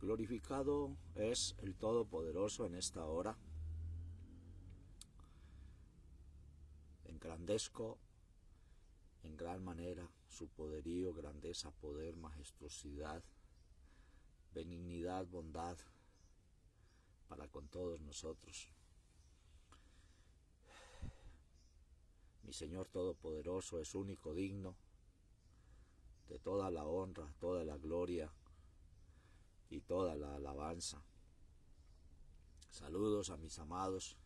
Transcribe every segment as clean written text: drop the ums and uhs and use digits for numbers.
Glorificado es el Todopoderoso en esta hora. Engrandezco en gran manera su poderío, grandeza, poder, majestuosidad, benignidad, bondad para con todos nosotros. Mi Señor Todopoderoso es único, digno de toda la honra, toda la gloria y toda la alabanza. Saludos a mis amados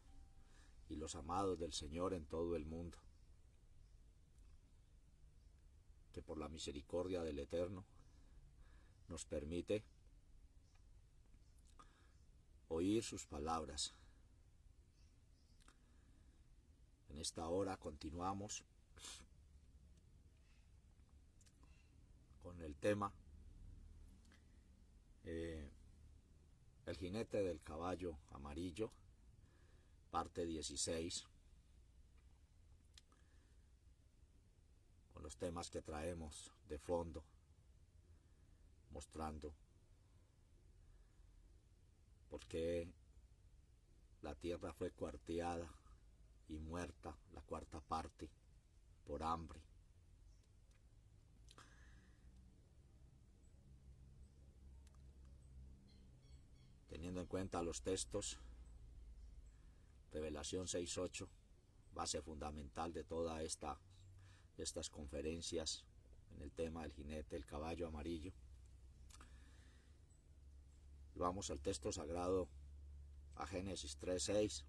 y los amados del Señor en todo el mundo. Que por la misericordia del Eterno nos permite oír sus palabras. En esta hora continuamos con el tema El jinete del caballo amarillo, parte 16, con los temas que traemos de fondo, mostrando por qué la tierra fue cuarteada y muerta, la cuarta parte, por hambre. Teniendo en cuenta los textos, Revelación 6:8, base fundamental de todas estas conferencias en el tema del jinete, el caballo amarillo. Vamos al texto sagrado, a Génesis 3:6,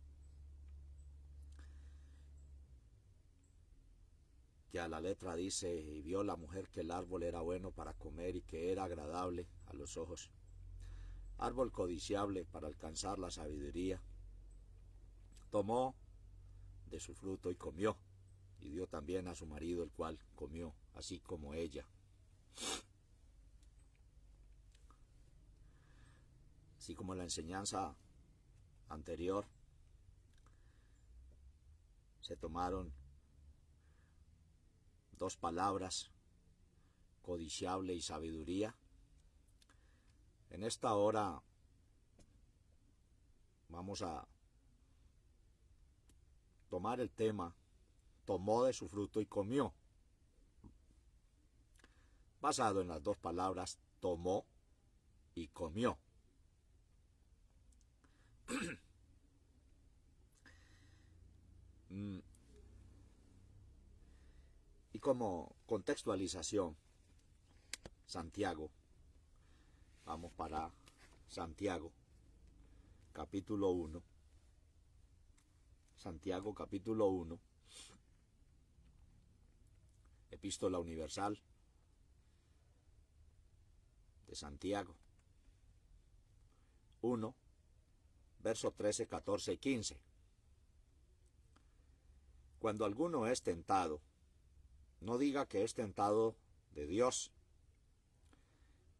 que a la letra dice: y vio la mujer que el árbol era bueno para comer y que era agradable a los ojos, árbol codiciable para alcanzar la sabiduría. Tomó de su fruto y comió, y dio también a su marido, el cual comió, así como ella. Así como en la enseñanza anterior se tomaron dos palabras, codiciable y sabiduría. En esta hora vamos a tomar el tema, tomó de su fruto y comió, basado en las dos palabras, tomó y comió. Y como contextualización, Santiago, vamos para Santiago, capítulo 1. Santiago, capítulo 1, Epístola Universal de Santiago, 1, versos 13, 14 y 15. Cuando alguno es tentado, no diga que es tentado de Dios,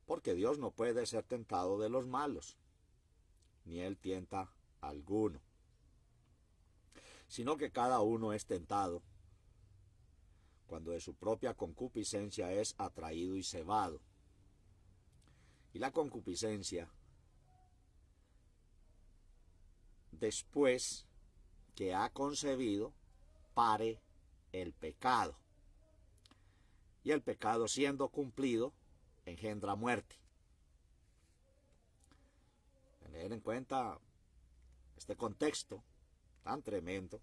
porque Dios no puede ser tentado de los malos, ni él tienta a alguno, sino que cada uno es tentado cuando de su propia concupiscencia es atraído y cebado. Y la concupiscencia, después que ha concebido, pare el pecado. Y el pecado, siendo cumplido, engendra muerte. Tener en cuenta este contexto tan tremendo.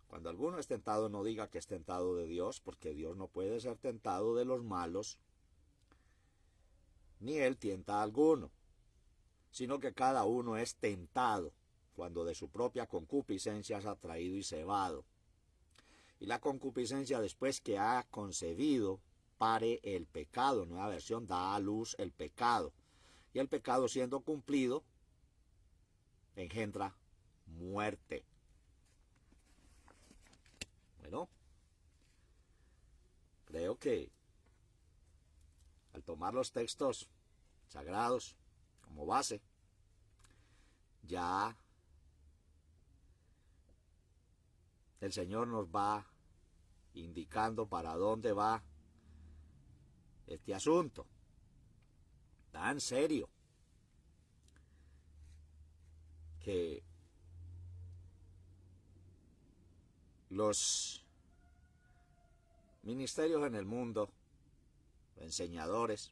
Cuando alguno es tentado, no diga que es tentado de Dios, porque Dios no puede ser tentado de los malos, ni él tienta a alguno, sino que cada uno es tentado cuando de su propia concupiscencia es atraído y cebado. Y la concupiscencia, después que ha concebido, pare el pecado. Nueva versión, da a luz el pecado. Y el pecado, siendo cumplido, engendra muerte. Bueno, creo que al tomar los textos sagrados como base, ya el Señor nos va indicando para dónde va este asunto tan serio. que los ministerios en el mundo, enseñadores,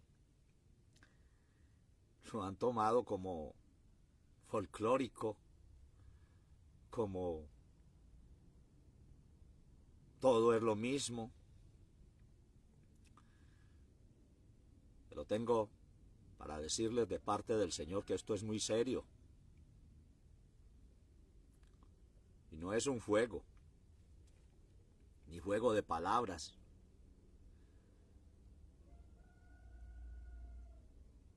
lo han tomado como folclórico, como todo es lo mismo. Pero tengo para decirles de parte del Señor que esto es muy serio. Y no es un juego, ni juego de palabras,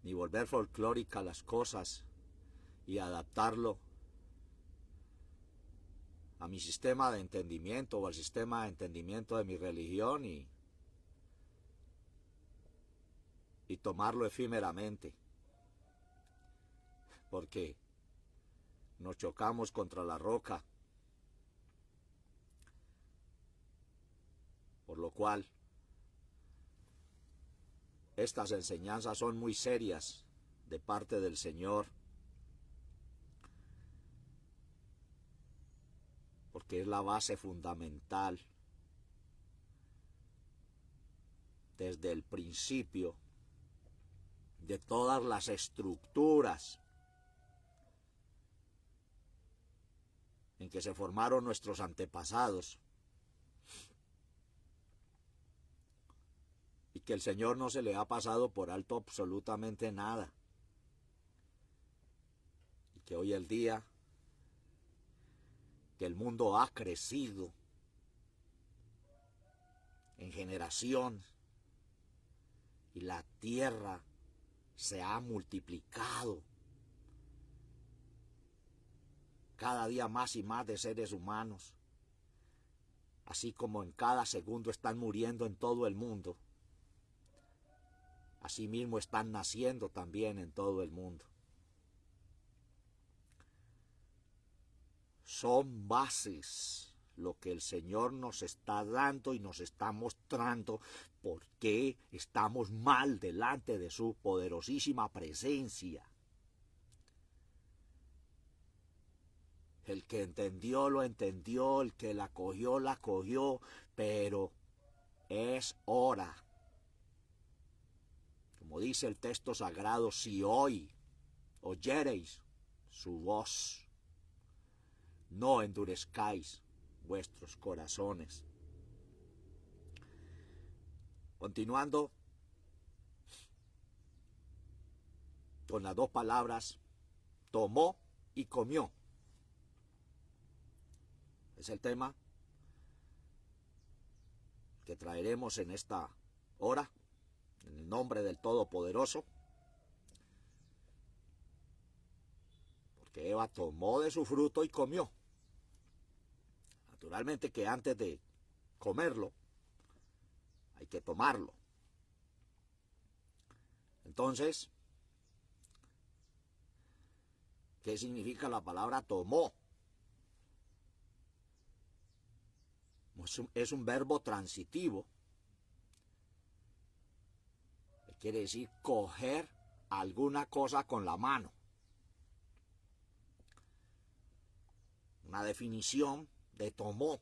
ni volver folclórica las cosas y adaptarlo a mi sistema de entendimiento o al sistema de entendimiento de mi religión y tomarlo efímeramente, porque nos chocamos contra la roca, por lo cual estas enseñanzas son muy serias de parte del Señor, porque es la base fundamental desde el principio de todas las estructuras en que se formaron nuestros antepasados, y que el Señor no se le ha pasado por alto absolutamente nada, y que hoy el día que el mundo ha crecido en generación y la tierra se ha multiplicado cada día más y más de seres humanos, así como en cada segundo están muriendo en todo el mundo, asimismo están naciendo también en todo el mundo. Son bases lo que el Señor nos está dando y nos está mostrando por qué estamos mal delante de su poderosísima presencia. El que entendió, lo entendió, el que la cogió, pero es hora. Como dice el texto sagrado, si hoy oyereis su voz, no endurezcáis vuestros corazones. Continuando con las dos palabras, tomó y comió. Es el tema que traeremos en esta hora, en el nombre del Todopoderoso, porque Eva tomó de su fruto y comió. Naturalmente que antes de comerlo, hay que tomarlo. Entonces, ¿qué significa la palabra tomó? Es un verbo transitivo, que quiere decir coger alguna cosa con la mano. Una definición de tomó: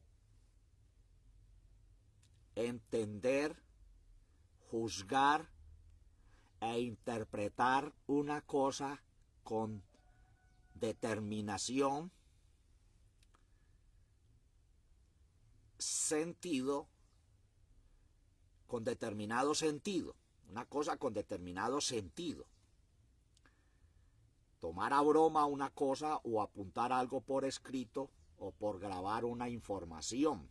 entender, juzgar e interpretar una cosa con determinación, sentido, con determinado sentido, una cosa con determinado sentido. Tomar a broma una cosa o apuntar algo por escrito o por grabar una información.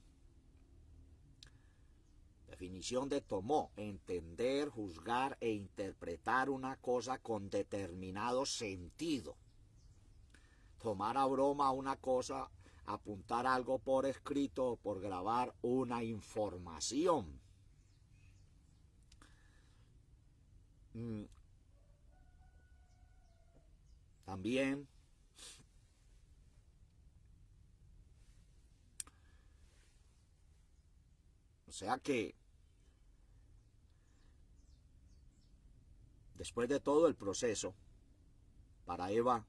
Definición de tomó: entender, juzgar e interpretar una cosa con determinado sentido. Tomar a broma una cosa, apuntar algo por escrito o por grabar una información. También o sea que después de todo el proceso, para Eva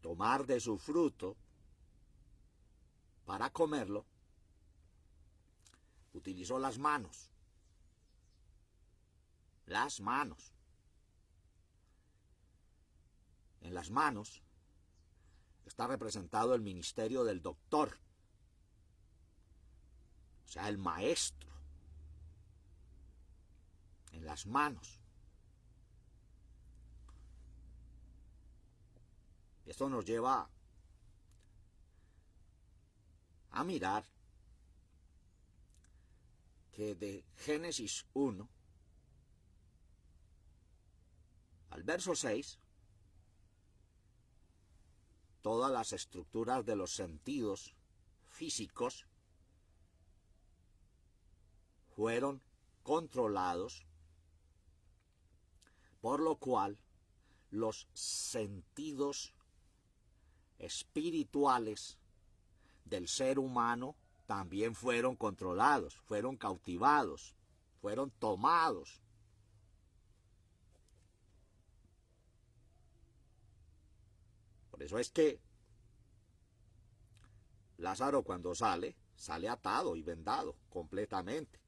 tomar de su fruto para comerlo, utilizó las manos. Las manos. En las manos está representado el ministerio del doctor, o sea, el maestro. En las manos. Esto nos lleva a mirar que de Génesis 1 al verso 6, todas las estructuras de los sentidos físicos fueron controlados, por lo cual los sentidos espirituales del ser humano también fueron controlados, fueron cautivados, fueron tomados. Por eso es que Lázaro cuando sale atado y vendado completamente.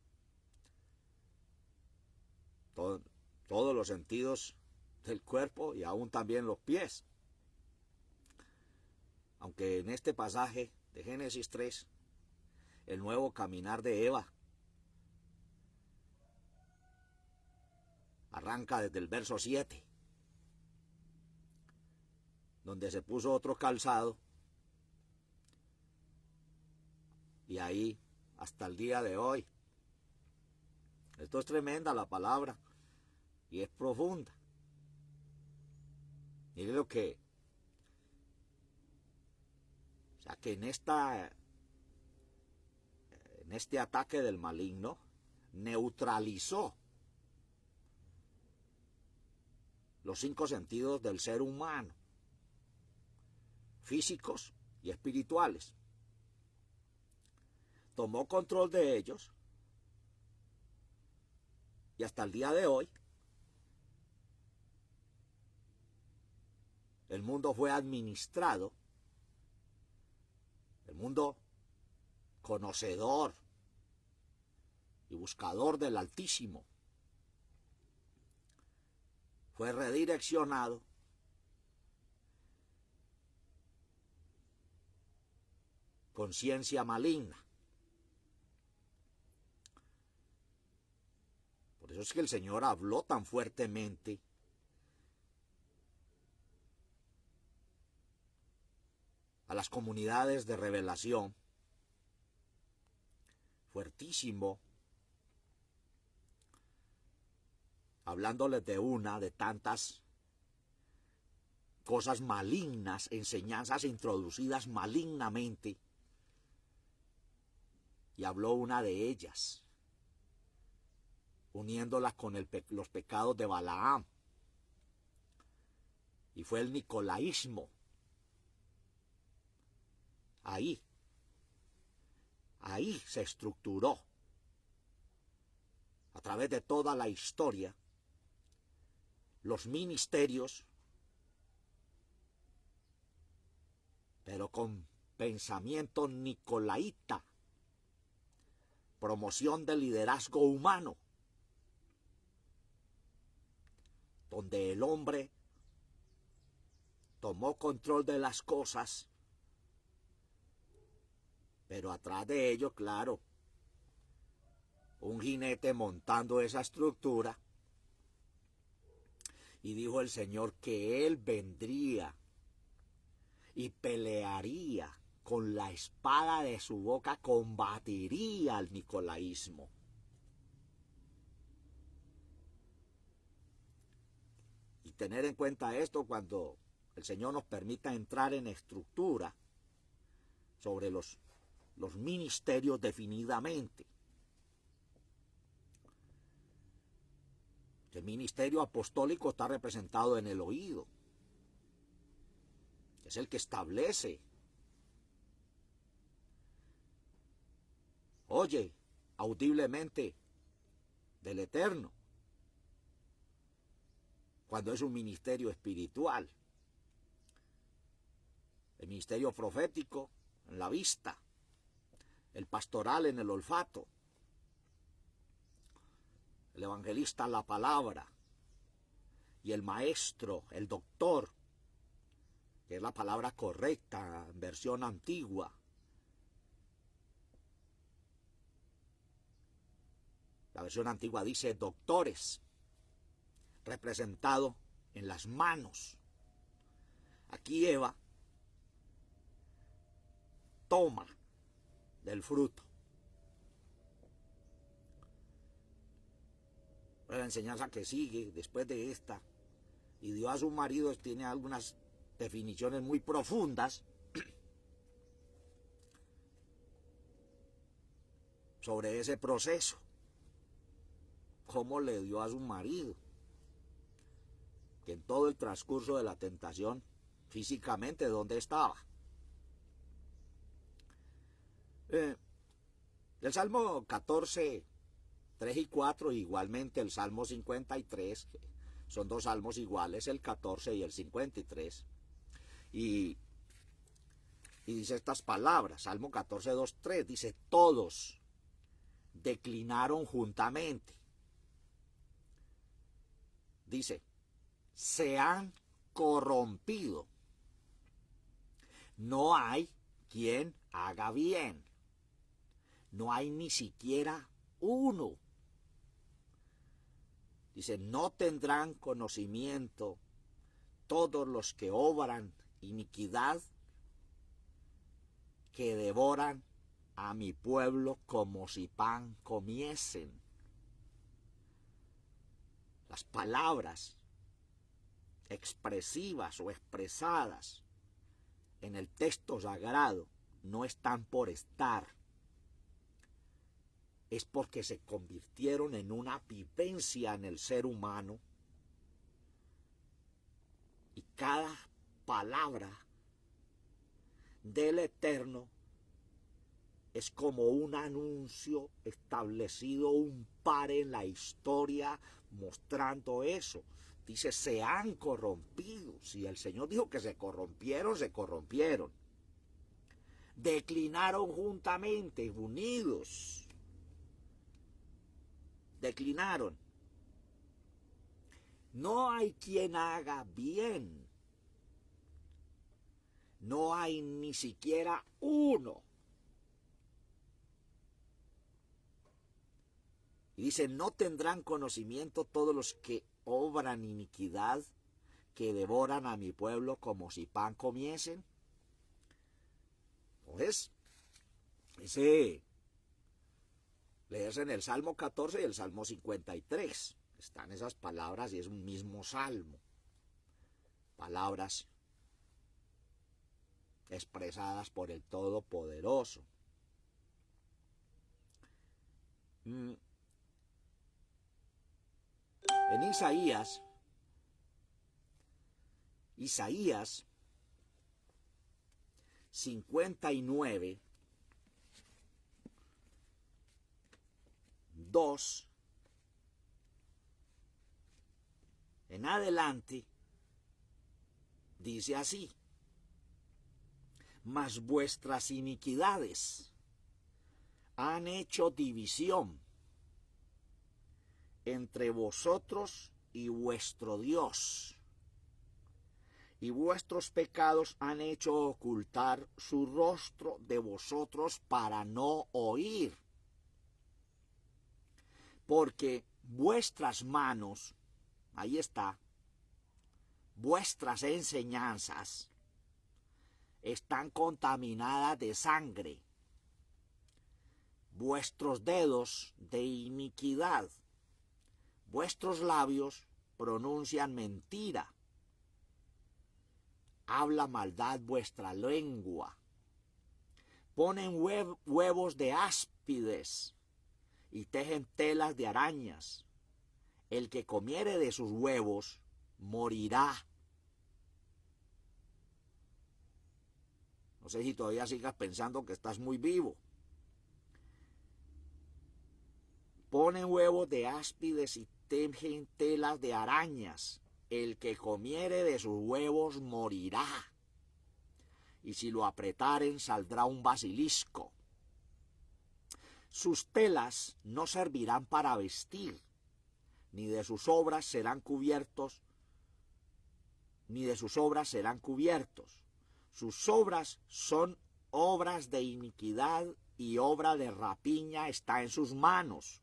Todos los sentidos del cuerpo y aún también los pies. Aunque en este pasaje de Génesis 3, el nuevo caminar de Eva arranca desde el verso 7, donde se puso otro calzado, y ahí hasta el día de hoy. Esto es tremenda la palabra y es profunda. Mire lo que, o sea, que en este ataque del maligno neutralizó los 5 sentidos del ser humano, físicos y espirituales. Tomó control de ellos y hasta el día de hoy el mundo fue administrado, el mundo conocedor y buscador del Altísimo fue redireccionado con ciencia maligna. Por eso es que el Señor habló tan fuertemente a las comunidades de revelación, fuertísimo, hablándoles de tantas cosas malignas, enseñanzas introducidas malignamente, y habló una de ellas, uniéndolas con los pecados de Balaam, y fue el nicolaísmo. Ahí se estructuró a través de toda la historia los ministerios, pero con pensamiento nicolaíta, promoción del liderazgo humano, donde el hombre tomó control de las cosas, pero atrás de ello, claro, un jinete montando esa estructura, y dijo el Señor que Él vendría y pelearía con la espada de su boca, combatiría al nicolaísmo. Y tener en cuenta esto cuando el Señor nos permita entrar en estructura sobre los ministerios definidamente. El ministerio apostólico está representado en el oído. Es el que establece. Oye audiblemente del Eterno. Cuando es un ministerio espiritual. el ministerio profético en la vista, el pastoral en el olfato, el evangelista en la palabra, y el maestro, el doctor, que es la palabra correcta, en versión antigua. La versión antigua dice doctores, representado en las manos. Aquí Eva toma del fruto. La enseñanza que sigue después de esta, y dio a su marido, tiene algunas definiciones muy profundas sobre ese proceso. Cómo le dio a su marido, que en todo el transcurso de la tentación, físicamente, ¿dónde estaba? El Salmo 14, 3 y 4, igualmente el Salmo 53, son dos salmos iguales, el 14 y el 53, y dice estas palabras, Salmo 14, 2, 3, dice, todos declinaron juntamente. Dice, se han corrompido. No hay quien haga bien. No hay ni siquiera uno. Dice, no tendrán conocimiento todos los que obran iniquidad, que devoran a mi pueblo como si pan comiesen. Las palabras expresivas o expresadas en el texto sagrado no están por estar. Es porque se convirtieron en una vivencia en el ser humano. Y cada palabra del Eterno es como un anuncio establecido, un par en la historia mostrando eso. Dice, se han corrompido. Si el Señor dijo que se corrompieron, se corrompieron. Declinaron juntamente, unidos. Declinaron. No hay quien haga bien. No hay ni siquiera uno. Y dice, no tendrán conocimiento todos los que obran iniquidad, que devoran a mi pueblo como si pan comiesen. Entonces, lees en el Salmo 14 y el Salmo 53. Están esas palabras y es un mismo salmo. Palabras expresadas por el Todopoderoso. En Isaías 59, 2 en adelante, dice así, mas vuestras iniquidades han hecho división entre vosotros y vuestro Dios, y vuestros pecados han hecho ocultar su rostro de vosotros para no oír, porque vuestras manos, ahí está, vuestras enseñanzas están contaminadas de sangre, vuestros dedos de iniquidad, vuestros labios pronuncian mentira, habla maldad vuestra lengua, ponen huevos de áspides y tejen telas de arañas. El que comiere de sus huevos morirá. No sé si todavía sigas pensando que estás muy vivo. Ponen huevos de áspides y tejen telas de arañas. El que comiere de sus huevos morirá. y si lo apretaren saldrá un basilisco. Sus telas no servirán para vestir, ni de sus obras serán cubiertos, Sus obras son obras de iniquidad y obra de rapiña está en sus manos.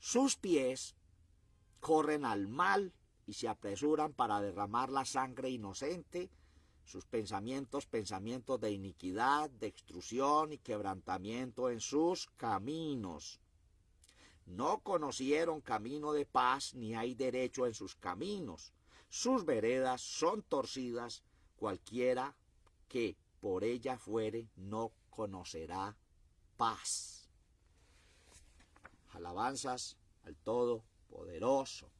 Sus pies corren al mal y se apresuran para derramar la sangre inocente. Sus pensamientos de iniquidad, de extrusión y quebrantamiento en sus caminos. No conocieron camino de paz, ni hay derecho en sus caminos. Sus veredas son torcidas, cualquiera que por ella fuere no conocerá paz. Alabanzas al Todopoderoso.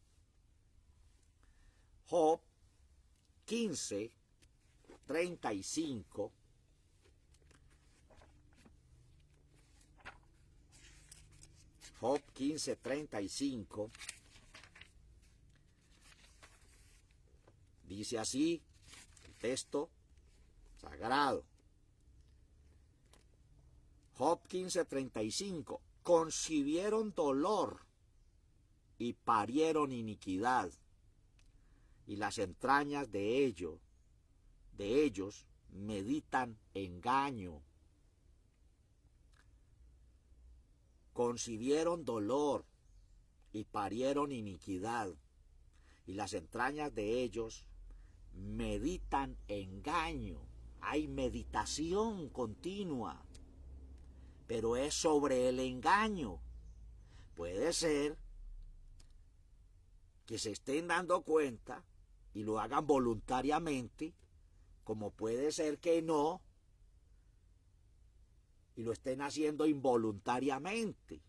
Job 15:35. Job 15:35 dice así el texto sagrado. Job 15:35. Concibieron dolor y parieron iniquidad, y las entrañas de ellos meditan engaño. Concibieron dolor y parieron iniquidad, y las entrañas de ellos meditan engaño. Hay meditación continua, pero es sobre el engaño. Puede ser que se estén dando cuenta y lo hagan voluntariamente, como puede ser que no, y lo estén haciendo involuntariamente.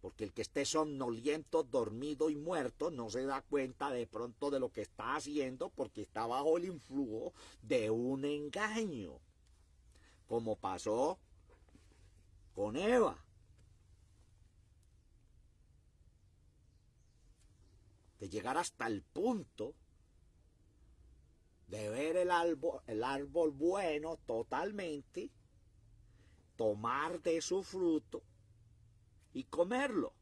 Porque el que esté somnoliento, dormido y muerto no se da cuenta de pronto de lo que está haciendo porque está bajo el influjo de un engaño, como pasó con Eva. De llegar hasta el punto de ver el árbol bueno totalmente, tomar de su fruto y comerlo.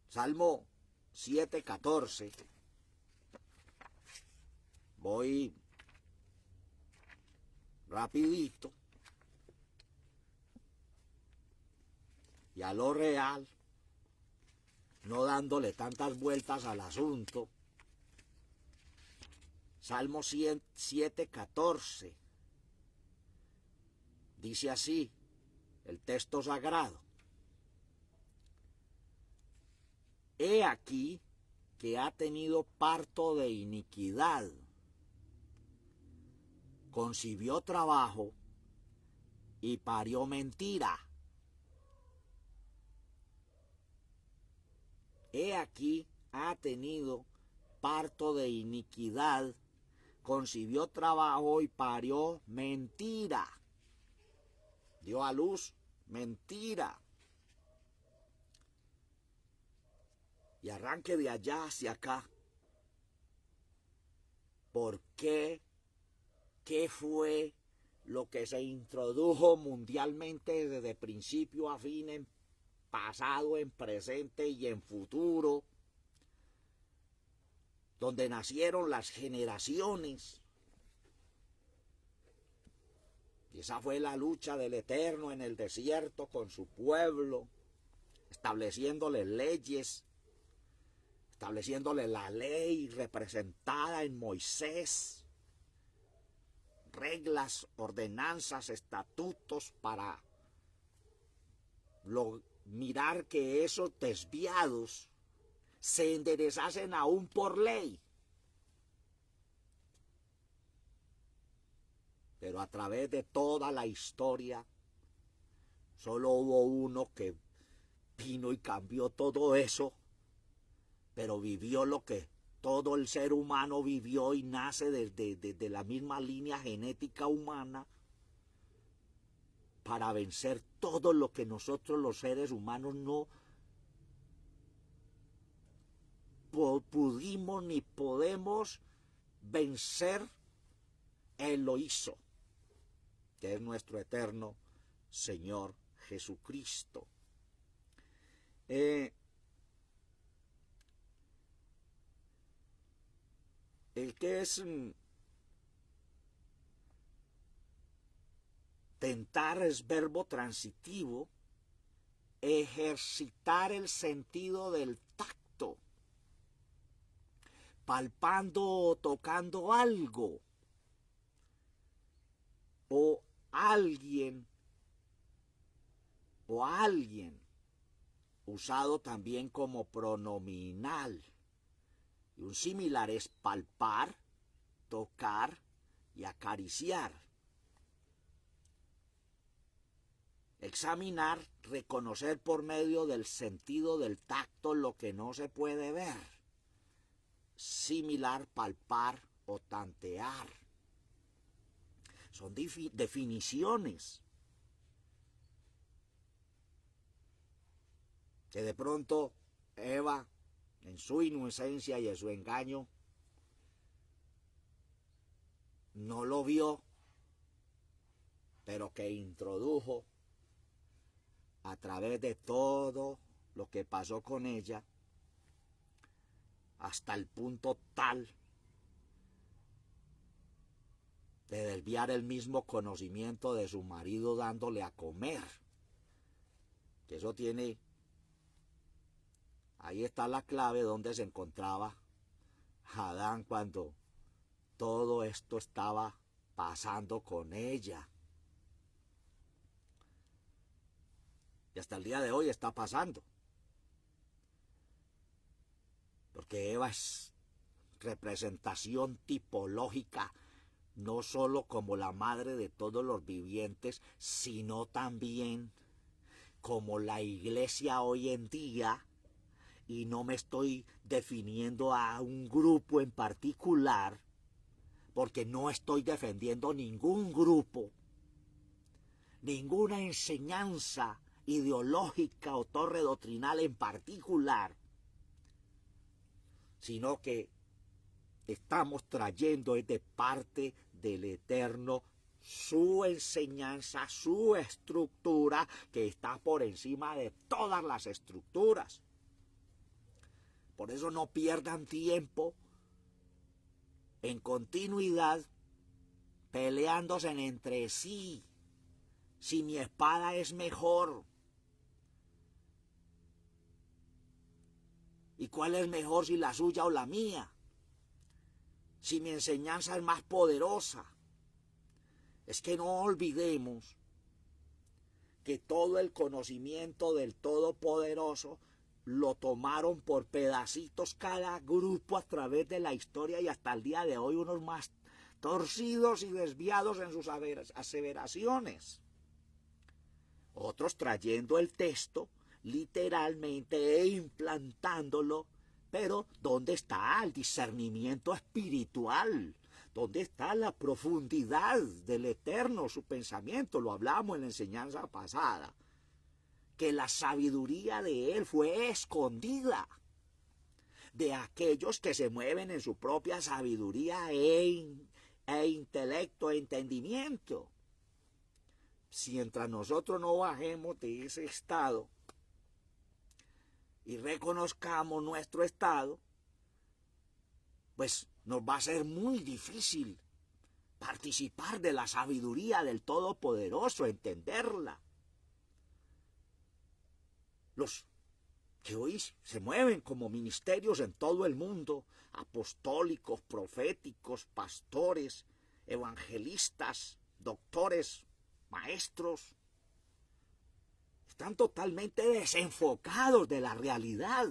Salmo 7:14. Voy rapidito y a lo real, no dándole tantas vueltas al asunto. Salmo 7:14 dice así el texto sagrado: He aquí que ha tenido parto de iniquidad, concibió trabajo y parió mentira. He aquí ha tenido parto de iniquidad, concibió trabajo y parió mentira. Dio a luz mentira. Y arranque de allá hacia acá. ¿Por qué? ¿Qué fue lo que se introdujo mundialmente desde principio a fin, en pasado, en presente y en futuro? Donde nacieron las generaciones. Y esa fue la lucha del Eterno en el desierto con su pueblo, estableciéndole leyes, estableciéndole la ley representada en Moisés, reglas, ordenanzas, estatutos para mirar que esos desviados se enderezasen aún por ley. Pero a través de toda la historia, solo hubo uno que vino y cambió todo eso, pero vivió lo que todo el ser humano vivió y nace desde la misma línea genética humana, para vencer todo lo que nosotros los seres humanos no pudimos ni podemos vencer, Él lo hizo, que es nuestro eterno Señor Jesucristo. El que es tentar es verbo transitivo, ejercitar el sentido del tacto, palpando o tocando algo, o alguien, usado también como pronominal. Y un similar es palpar, tocar y acariciar. Examinar, reconocer por medio del sentido del tacto lo que no se puede ver. Similar, palpar o tantear. Son definiciones que de pronto Eva, en su inocencia y en su engaño, no lo vio, pero que introdujo a través de todo lo que pasó con ella, hasta el punto tal de desviar el mismo conocimiento de su marido dándole a comer. Que eso tiene, ahí está la clave donde se encontraba Adán cuando todo esto estaba pasando con ella. Y hasta el día de hoy está pasando. Porque Eva es representación tipológica, no solo como la madre de todos los vivientes, sino también como la iglesia hoy en día, y no me estoy definiendo a un grupo en particular, porque no estoy defendiendo ningún grupo, ninguna enseñanza ideológica o torre doctrinal en particular, sino que estamos trayendo de parte del Eterno su enseñanza, su estructura, que está por encima de todas las estructuras. Por eso no pierdan tiempo en continuidad peleándose entre sí, si mi espada es mejor. ¿Y cuál es mejor, si la suya o la mía? Si mi enseñanza es más poderosa. Es que no olvidemos que todo el conocimiento del Todopoderoso lo tomaron por pedacitos cada grupo a través de la historia, y hasta el día de hoy unos más torcidos y desviados en sus aseveraciones. Otros trayendo el texto literalmente e implantándolo, pero ¿dónde está el discernimiento espiritual? ¿Dónde está la profundidad del Eterno, su pensamiento? Lo hablamos en la enseñanza pasada, que la sabiduría de Él fue escondida de aquellos que se mueven en su propia sabiduría e intelecto, e entendimiento. Si mientras nosotros no bajemos de ese estado y reconozcamos nuestro estado, pues nos va a ser muy difícil participar de la sabiduría del Todopoderoso, entenderla. Los que hoy se mueven como ministerios en todo el mundo, apostólicos, proféticos, pastores, evangelistas, doctores, maestros, están totalmente desenfocados de la realidad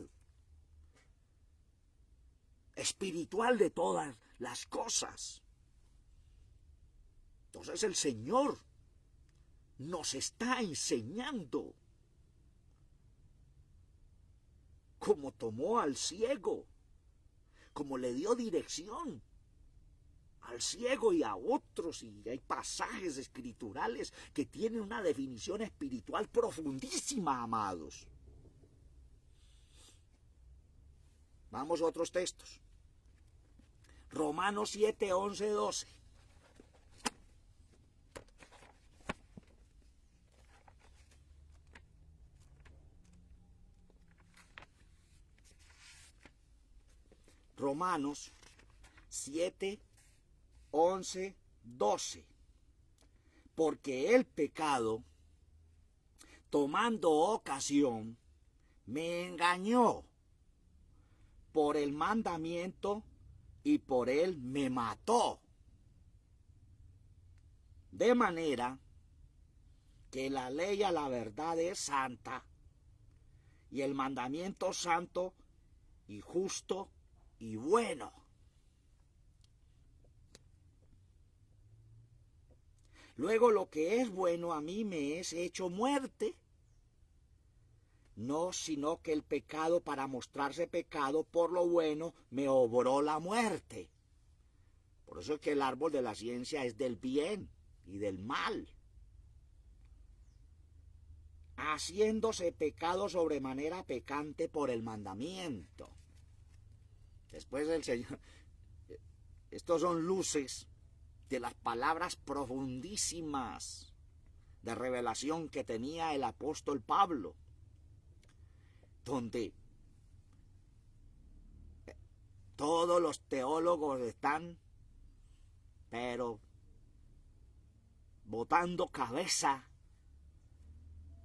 espiritual de todas las cosas. Entonces el Señor nos está enseñando cómo tomó al ciego, cómo le dio dirección al ciego y a otros, y hay pasajes escriturales que tienen una definición espiritual profundísima, amados. Vamos a otros textos. Romanos 7, 11, 12. Romanos 7, 11, 12. Porque el pecado, tomando ocasión, me engañó por el mandamiento y por él me mató. De manera que la ley a la verdad es santa y el mandamiento santo y justo y bueno. Luego lo que es bueno a mí me es hecho muerte. No, sino que el pecado, para mostrarse pecado por lo bueno, me obró la muerte. Por eso es que el árbol de la ciencia es del bien y del mal. Haciéndose pecado sobremanera pecante por el mandamiento. Después el Señor, estos son luces de las palabras profundísimas de revelación que tenía el apóstol Pablo, donde todos los teólogos están, pero botando cabeza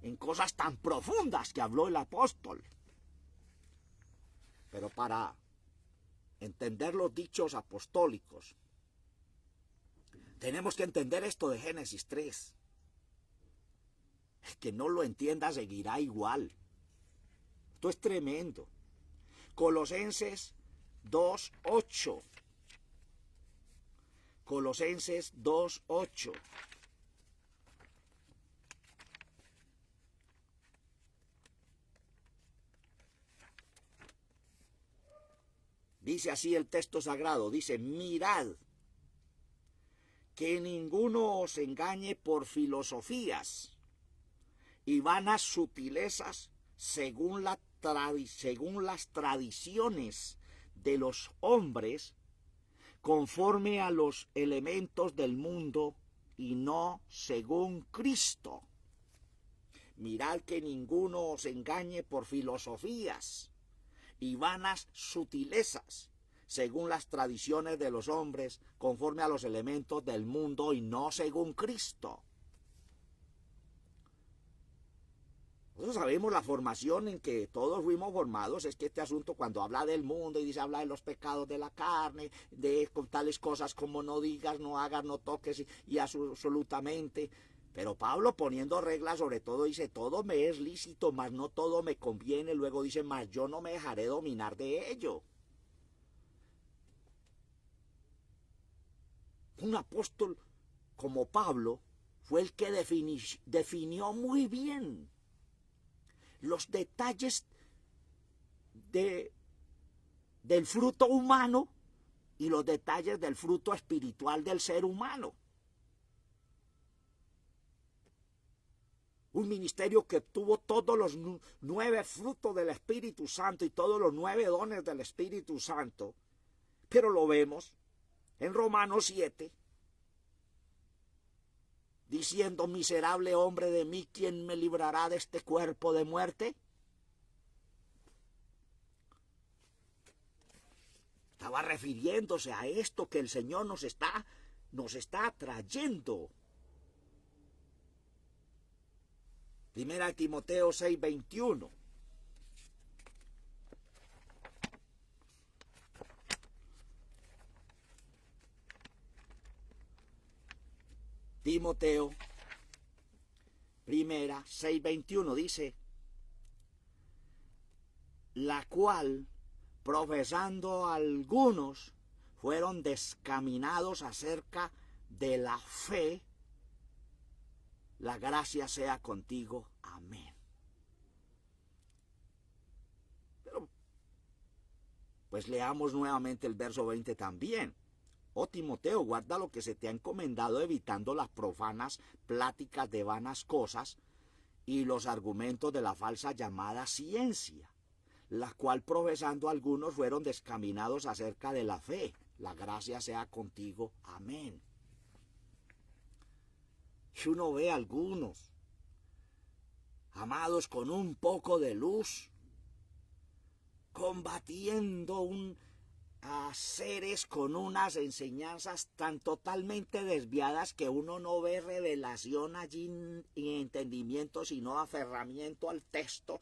en cosas tan profundas que habló el apóstol. Pero para entender los dichos apostólicos, tenemos que entender esto de Génesis 3. El que no lo entienda seguirá igual. Esto es tremendo. Colosenses 2:8. Colosenses 2:8. Dice así el texto sagrado, dice, mirad, que ninguno os engañe por filosofías y vanas sutilezas según las tradiciones de los hombres, conforme a los elementos del mundo y no según Cristo. Mirad que ninguno os engañe por filosofías y vanas sutilezas, según las tradiciones de los hombres, conforme a los elementos del mundo y no según Cristo. Nosotros sabemos la formación en que todos fuimos formados, es que este asunto cuando habla del mundo y dice habla de los pecados de la carne, de tales cosas como no digas, no hagas, no toques y absolutamente. Pero Pablo poniendo reglas sobre todo dice, todo me es lícito, mas no todo me conviene. Luego dice, mas yo no me dejaré dominar de ello. Un apóstol como Pablo fue el que definió muy bien los detalles del fruto humano y los detalles del fruto espiritual del ser humano. Un ministerio que tuvo todos los 9 frutos del Espíritu Santo y todos los 9 dones del Espíritu Santo. Pero lo vemos en Romanos 7, diciendo, miserable hombre de mí, ¿quién me librará de este cuerpo de muerte? Estaba refiriéndose a esto que el Señor nos está trayendo. Primera de Timoteo 6:21. Timoteo, primera 6:21 dice, la cual, profesando algunos, fueron descaminados acerca de la fe. La gracia sea contigo. Amén. Pero, pues leamos nuevamente el verso 20 también. Oh Timoteo, guarda lo que se te ha encomendado, evitando las profanas pláticas de vanas cosas y los argumentos de la falsa llamada ciencia, la cual profesando algunos fueron descaminados acerca de la fe. La gracia sea contigo. Amén. Y uno ve a algunos, amados, con un poco de luz, combatiendo a seres con unas enseñanzas tan totalmente desviadas que uno no ve revelación allí ni entendimiento, sino aferramiento al texto,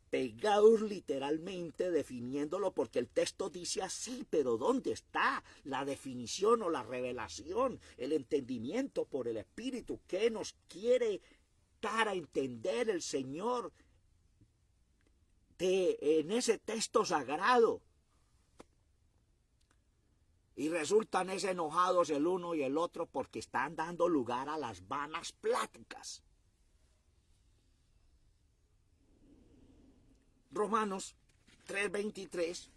pegados literalmente definiéndolo, porque el texto dice así, pero ¿dónde está la definición o la revelación, el entendimiento por el Espíritu? ¿Qué nos quiere dar a entender el Señor en ese texto sagrado? Y resultan enojados el uno y el otro porque están dando lugar a las vanas pláticas. Romanos 3:23.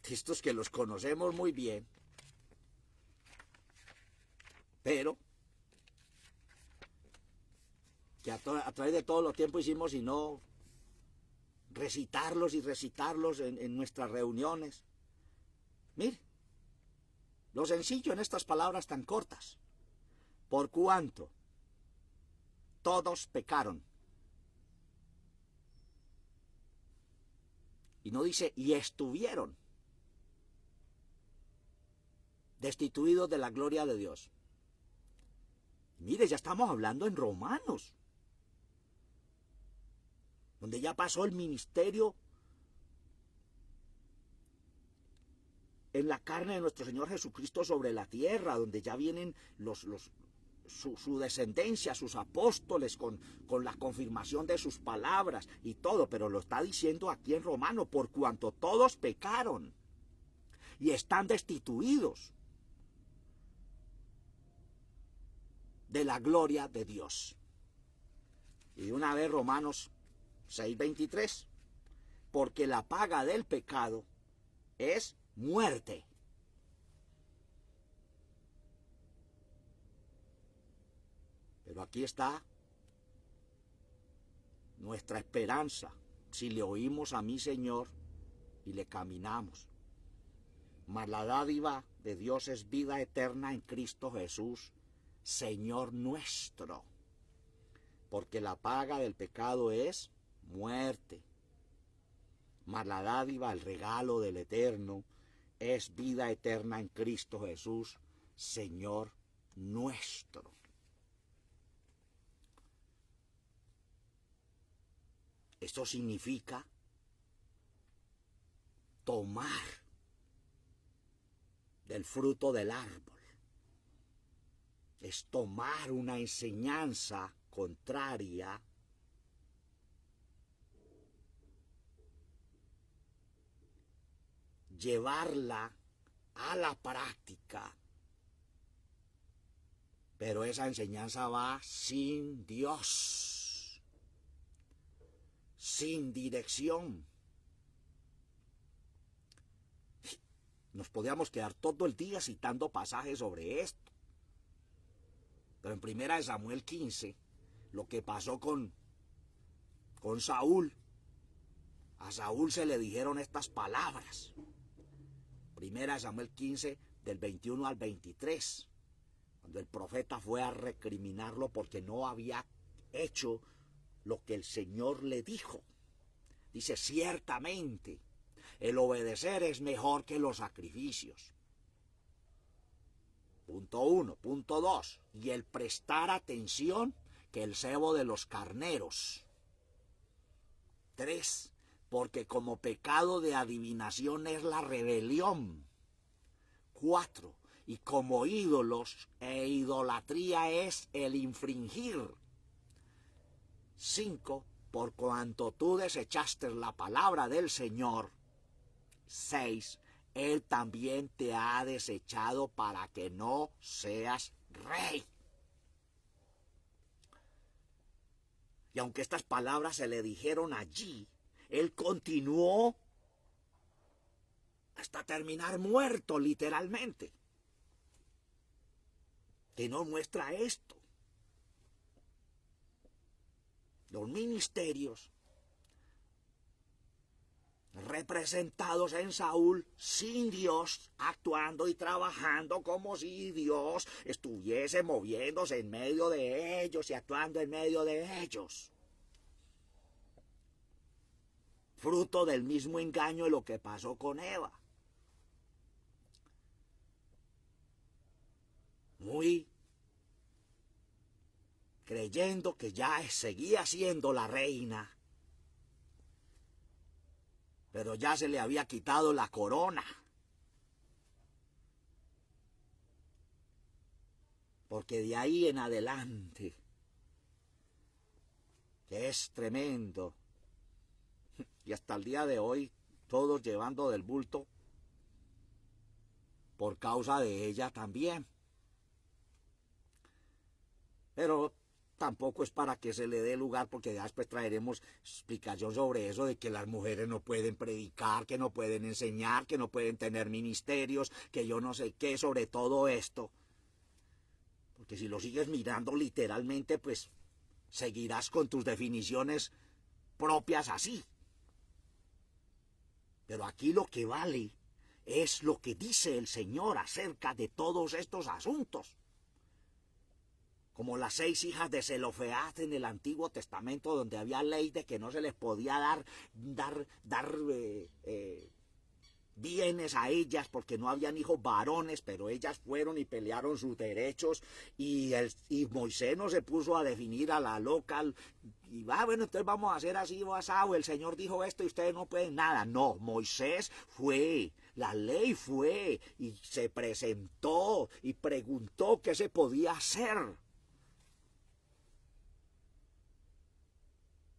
Estos que los conocemos muy bien, pero que a través de todo los tiempos hicimos sino recitarlos y recitarlos en nuestras reuniones. Mire, lo sencillo en estas palabras tan cortas. Por cuanto todos pecaron. Y no dice, y estuvieron destituidos de la gloria de Dios. Mire, ya estamos hablando en Romanos, donde ya pasó el ministerio en la carne de nuestro Señor Jesucristo sobre la tierra, donde ya vienen su descendencia, sus apóstoles, con la confirmación de sus palabras y todo, pero lo está diciendo aquí en Romanos, por cuanto todos pecaron y están destituidos de la gloria de Dios. Y de una vez Romanos 6:23, porque la paga del pecado es muerte. Pero aquí está nuestra esperanza, si le oímos a mi Señor y le caminamos. Mas la dádiva de Dios es vida eterna en Cristo Jesús, Señor nuestro. Porque la paga del pecado es muerte. Mas la dádiva, el regalo del Eterno, es vida eterna en Cristo Jesús, Señor nuestro. Esto significa tomar del fruto del árbol. Es tomar una enseñanza contraria llevarla a la práctica, pero esa enseñanza va sin Dios, sin dirección. Nos podríamos quedar todo el día citando pasajes sobre esto, pero en 1 Samuel 15, lo que pasó con Saúl, a Saúl se le dijeron estas palabras. 1 Samuel 15, del 21 al 23, cuando el profeta fue a recriminarlo porque no había hecho lo que el Señor le dijo. Dice, ciertamente, el obedecer es mejor que los sacrificios. Punto 1. Punto 2. Y el prestar atención que el cebo de los carneros. 3. Porque como pecado de adivinación es la rebelión. 4. Y como ídolos e idolatría es el infringir. 5. Por cuanto tú desechaste la palabra del Señor. 6. Él también te ha desechado para que no seas rey. Y aunque estas palabras se le dijeron allí, él continuó hasta terminar muerto, literalmente. Que nos muestra esto. los ministerios representados en Saúl sin Dios, actuando y trabajando como si Dios estuviese moviéndose en medio de ellos y actuando en medio de ellos. Fruto del mismo engaño de lo que pasó con Eva. Muy creyendo que ya seguía siendo la reina, pero ya se le había quitado la corona. Porque de ahí en adelante, que es tremendo, y hasta el día de hoy, todos llevando del bulto por causa de ella también. Pero tampoco es para que se le dé lugar, porque ya después traeremos explicación sobre eso, de que las mujeres no pueden predicar, que no pueden enseñar, que no pueden tener ministerios, que yo no sé qué sobre todo esto. Porque si lo sigues mirando literalmente, pues seguirás con tus definiciones propias así. Pero aquí lo que vale es lo que dice el Señor acerca de todos estos asuntos. Como las 6 hijas de Zelofead en el Antiguo Testamento, donde había ley de que no se les podía dar bienes a ellas porque no habían hijos varones, pero ellas fueron y pelearon sus derechos, y Moisés no se puso a definir a la loca, y bueno, entonces vamos a hacer así o asado, el Señor dijo esto y ustedes no pueden nada. No, Moisés fue, la ley fue, y se presentó y preguntó qué se podía hacer.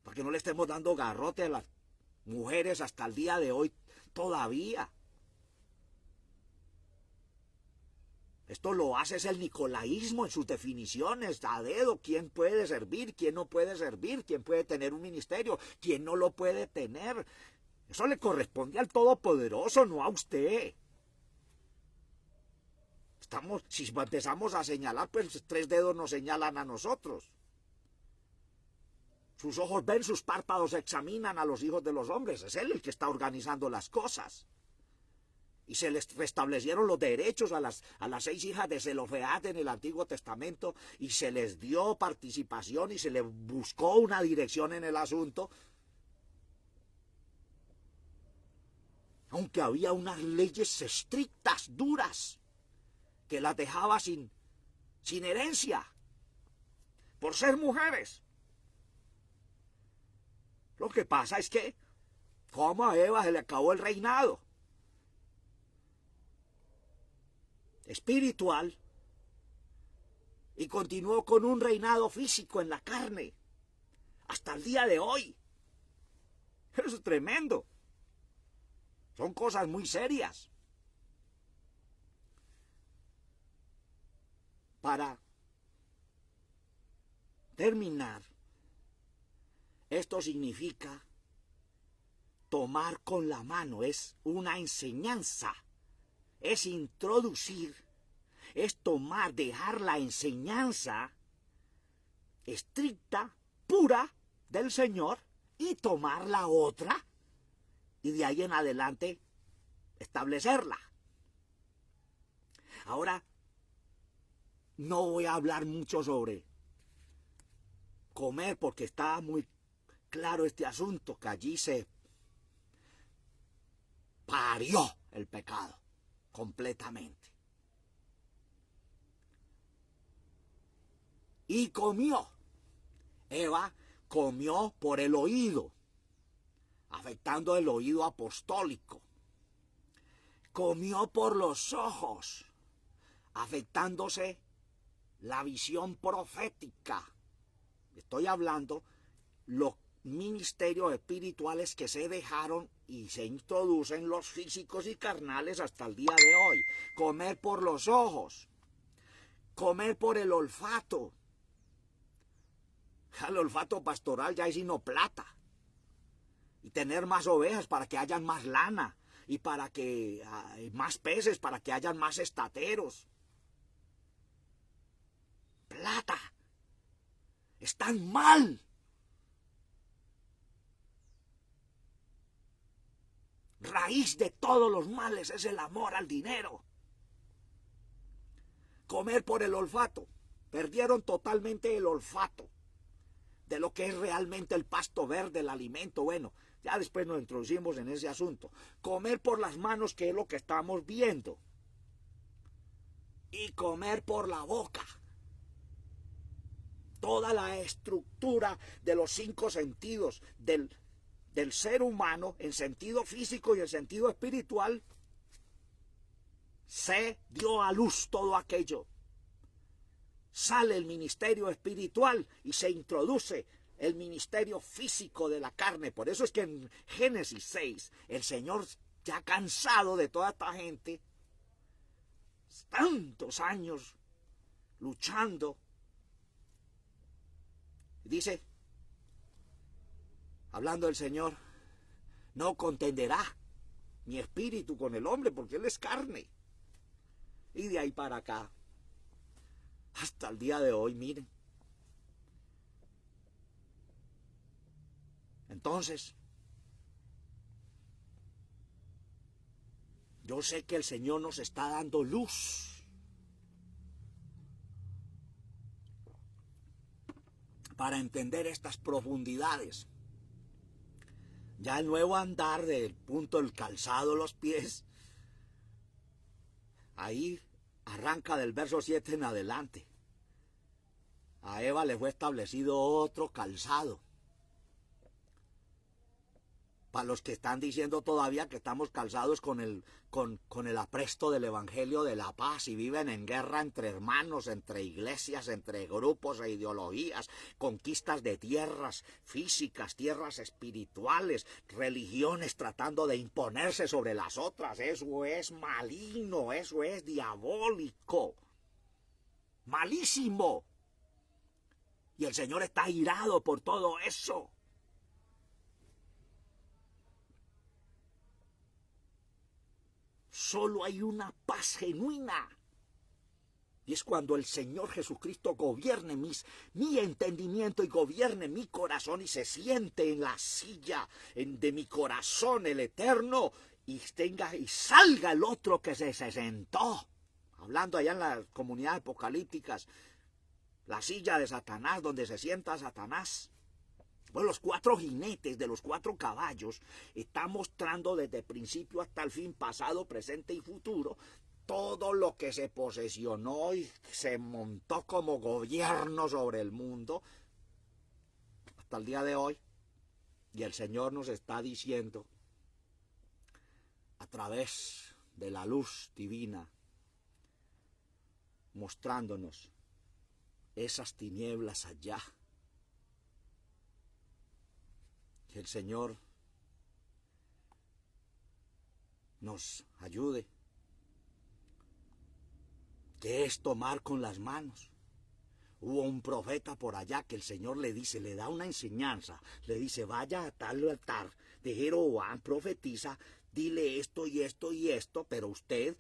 Para que no le estemos dando garrote a las mujeres hasta el día de hoy todavía. Esto lo hace es el nicolaísmo en sus definiciones, a dedo, quién puede servir, quién no puede servir, quién puede tener un ministerio, quién no lo puede tener. Eso le corresponde al Todopoderoso, no a usted. Si empezamos a señalar, pues 3 dedos nos señalan a nosotros. Sus ojos ven, sus párpados examinan a los hijos de los hombres. Es Él el que está organizando las cosas. Y se les restablecieron los derechos a las 6 hijas de Zelofead en el Antiguo Testamento, y se les dio participación y se les buscó una dirección en el asunto. Aunque había unas leyes estrictas, duras, que las dejaba sin herencia, por ser mujeres. Lo que pasa es que, como a Eva se le acabó el reinado espiritual y continuó con un reinado físico en la carne hasta el día de hoy. Eso es tremendo. Son cosas muy serias. Para terminar, esto significa tomar con la mano, es una enseñanza, es introducir, es tomar, dejar la enseñanza estricta, pura del Señor, y tomar la otra, y de ahí en adelante establecerla. Ahora, no voy a hablar mucho sobre comer, porque está muy claro este asunto, que allí se parió el pecado completamente. Y comió. Eva comió por el oído, afectando el oído apostólico. Comió por los ojos, afectándose la visión profética. Estoy hablando los ministerios espirituales que se dejaron y se introducen los físicos y carnales hasta el día de hoy. Comer por los ojos, comer por el olfato. El olfato pastoral ya es sino plata. Y tener más ovejas para que hayan más lana, y para que más peces, para que hayan más estateros. Plata. Están mal. Raíz de todos los males es el amor al dinero. Comer por el olfato. Perdieron totalmente el olfato de lo que es realmente el pasto verde, el alimento. Bueno, ya después nos introducimos en ese asunto. Comer por las manos, que es lo que estamos viendo. Y comer por la boca. Toda la estructura de los 5 sentidos del ser humano, en sentido físico y en sentido espiritual, se dio a luz todo aquello. Sale el ministerio espiritual y se introduce el ministerio físico de la carne. Por eso es que en Génesis 6, el Señor, ya cansado de toda esta gente, tantos años luchando, dice, hablando el Señor, no contenderá mi espíritu con el hombre, porque él es carne. Y de ahí para acá, hasta el día de hoy, miren. Entonces, yo sé que el Señor nos está dando luz para entender estas profundidades. Ya el nuevo andar del punto del calzado, los pies, ahí arranca del verso 7 en adelante. A Eva le fue establecido otro calzado. Para los que están diciendo todavía que estamos calzados con el apresto del evangelio de la paz y viven en guerra entre hermanos, entre iglesias, entre grupos e ideologías, conquistas de tierras físicas, tierras espirituales, religiones tratando de imponerse sobre las otras. Eso es maligno, eso es diabólico, malísimo. Y el Señor está airado por todo eso. Solo hay una paz genuina. Y es cuando el Señor Jesucristo gobierne mi entendimiento y gobierne mi corazón y se siente en la silla de mi corazón, el eterno, y salga el otro que se sentó. Hablando allá en las comunidades apocalípticas, la silla de Satanás, donde se sienta Satanás. Bueno, los 4 jinetes de los 4 caballos están mostrando desde el principio hasta el fin, pasado, presente y futuro, todo lo que se posesionó y se montó como gobierno sobre el mundo hasta el día de hoy. Y el Señor nos está diciendo, a través de la luz divina, mostrándonos esas tinieblas allá. Que el Señor nos ayude. Que es tomar con las manos. Hubo un profeta por allá que el Señor le dice, le da una enseñanza, le dice, vaya a tal altar de Jeroboam, profetiza, dile esto y esto y esto, pero usted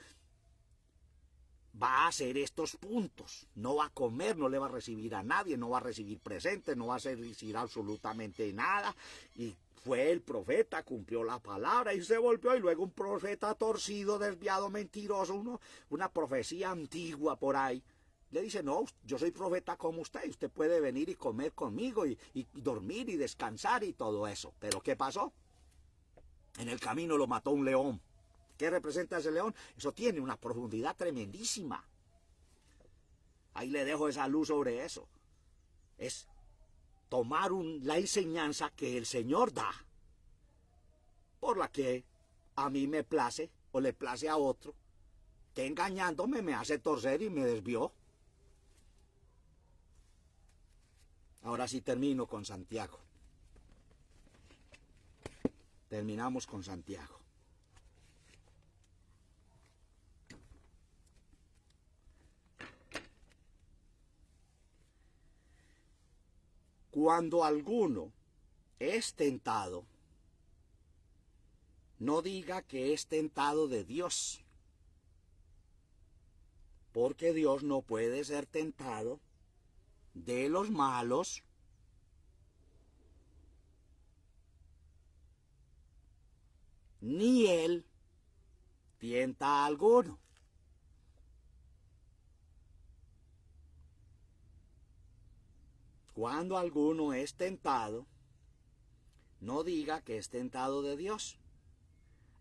va a hacer estos puntos, no va a comer, no le va a recibir a nadie, no va a recibir presente, no va a recibir absolutamente nada. Y fue el profeta, cumplió la palabra y se volvió, y luego un profeta torcido, desviado, mentiroso, una profecía antigua por ahí, le dice, no, yo soy profeta como usted puede venir y comer conmigo y dormir y descansar y todo eso. Pero ¿qué pasó? En el camino lo mató un león. ¿Qué representa ese león? Eso tiene una profundidad tremendísima. Ahí le dejo esa luz sobre eso. Es tomar la enseñanza que el Señor da, por la que a mí me place o le place a otro, que engañándome me hace torcer y me desvió. Ahora sí termino con Santiago. Terminamos con Santiago. Cuando alguno es tentado, no diga que es tentado de Dios, porque Dios no puede ser tentado de los malos, ni él tienta a alguno. Cuando alguno es tentado, no diga que es tentado de Dios.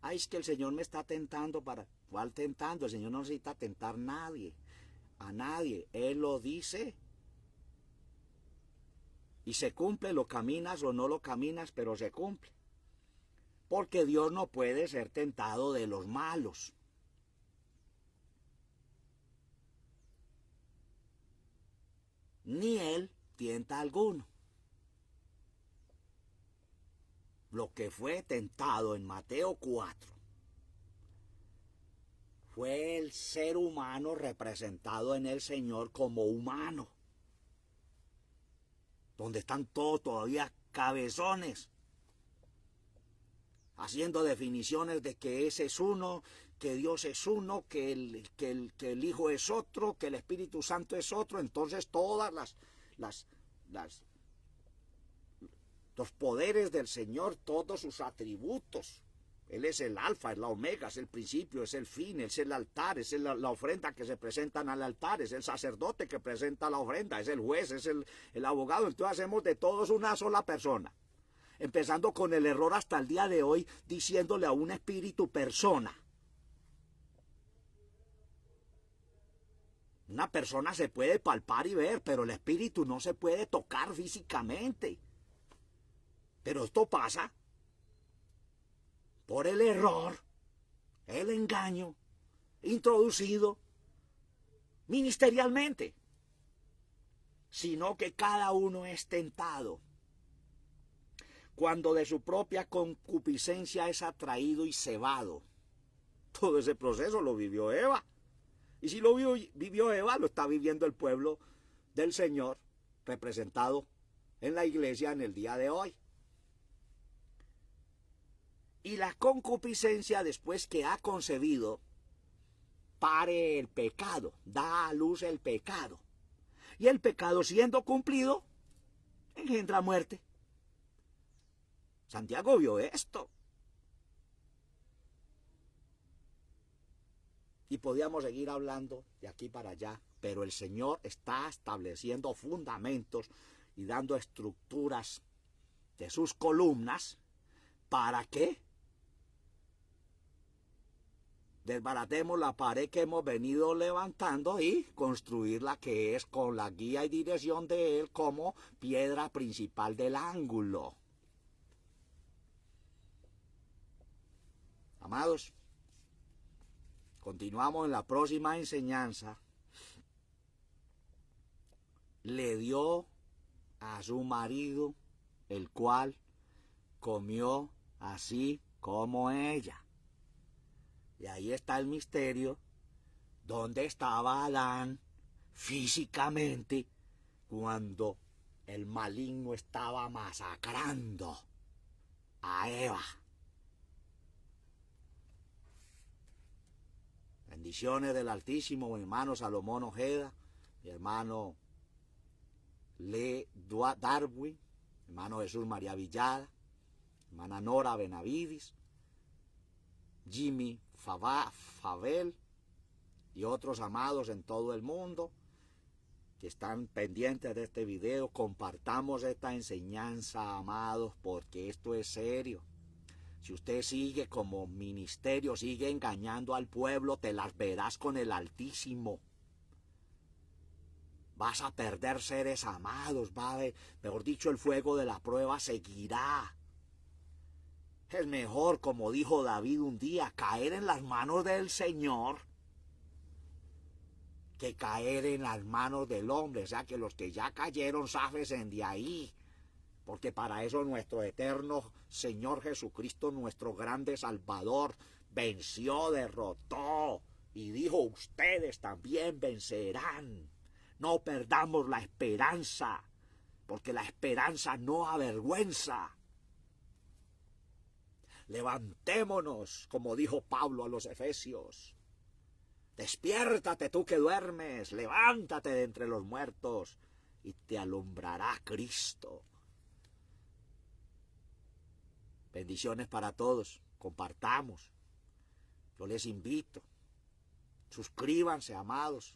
Ay, es que el Señor me está tentando para... ¿Cuál tentando? El Señor no necesita tentar a nadie. Él lo dice. Y se cumple, lo caminas o no lo caminas, pero se cumple. Porque Dios no puede ser tentado de los malos. Ni Él tienta a alguno. Lo que fue tentado en Mateo 4 fue el ser humano representado en el Señor como humano, donde están todos todavía cabezones, haciendo definiciones de que ese es uno, que Dios es uno, que el Hijo es otro, que el Espíritu Santo es otro. Entonces todas los poderes del Señor, todos sus atributos. Él es el alfa, es la omega, es el principio, es el fin, es el altar, es la ofrenda que se presentan al altar, es el sacerdote que presenta la ofrenda, es el juez, es el abogado. Entonces hacemos de todos una sola persona. Empezando con el error hasta el día de hoy, diciéndole a un espíritu persona. Una persona se puede palpar y ver, pero el espíritu no se puede tocar físicamente. Pero esto pasa por el error, el engaño, introducido ministerialmente, sino que cada uno es tentado cuando de su propia concupiscencia es atraído y cebado. Todo ese proceso lo vivió Eva. Y si lo vivió Eva, lo está viviendo el pueblo del Señor, representado en la iglesia en el día de hoy. Y la concupiscencia, después que ha concebido, pare el pecado, da a luz el pecado. Y el pecado, siendo cumplido, engendra muerte. Santiago vio esto. Y podíamos seguir hablando de aquí para allá, pero el Señor está estableciendo fundamentos y dando estructuras de sus columnas. ¿Para qué? Desbaratemos la pared que hemos venido levantando y construir la que es con la guía y dirección de Él como piedra principal del ángulo. Amados, continuamos en la próxima enseñanza. Le dio a su marido, el cual comió así como ella. Y ahí está el misterio, ¿dónde estaba Adán físicamente cuando el maligno estaba masacrando a Eva? Bendiciones del Altísimo, mi hermano Salomón Ojeda, mi hermano Le Darwin, mi hermano Jesús María Villada, mi hermana Nora Benavides, Jimmy Favel y otros amados en todo el mundo que están pendientes de este video. Compartamos esta enseñanza, amados, porque esto es serio. Si usted sigue como ministerio, sigue engañando al pueblo, te las verás con el Altísimo. Vas a perder seres amados, mejor dicho, el fuego de la prueba seguirá. Es mejor, como dijo David un día, caer en las manos del Señor que caer en las manos del hombre. O sea, que los que ya cayeron, záfesen de ahí. Porque para eso nuestro eterno Señor Jesucristo, nuestro grande Salvador, venció, derrotó y dijo, ustedes también vencerán. No perdamos la esperanza, porque la esperanza no avergüenza. Levantémonos, como dijo Pablo a los Efesios. Despiértate tú que duermes, levántate de entre los muertos y te alumbrará Cristo. Bendiciones para todos. compartamos. Yo les invito. Suscríbanse, amados.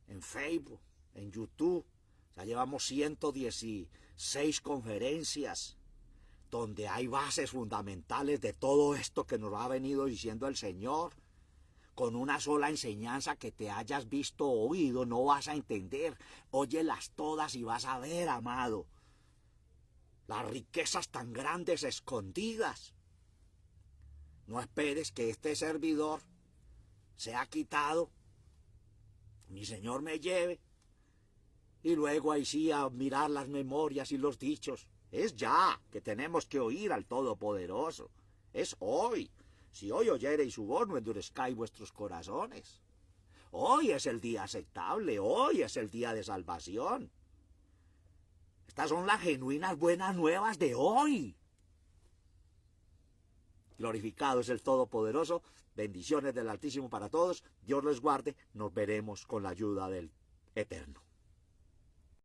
En Facebook, en YouTube. Ya llevamos 116 conferencias donde hay bases fundamentales de todo esto que nos ha venido diciendo el Señor. Con una sola enseñanza que te hayas visto o oído no vas a entender. Óyelas todas y vas a ver, amado, las riquezas tan grandes escondidas. No esperes que este servidor sea quitado, mi Señor me lleve, y luego ahí sí a mirar las memorias y los dichos. Es ya que tenemos que oír al Todopoderoso. Es hoy. Si hoy oyereis su voz, no endurezcáis vuestros corazones. Hoy es el día aceptable, hoy es el día de salvación. Estas son las genuinas buenas nuevas de hoy. Glorificado es el Todopoderoso. Bendiciones del Altísimo para todos. Dios les guarde. Nos veremos con la ayuda del Eterno.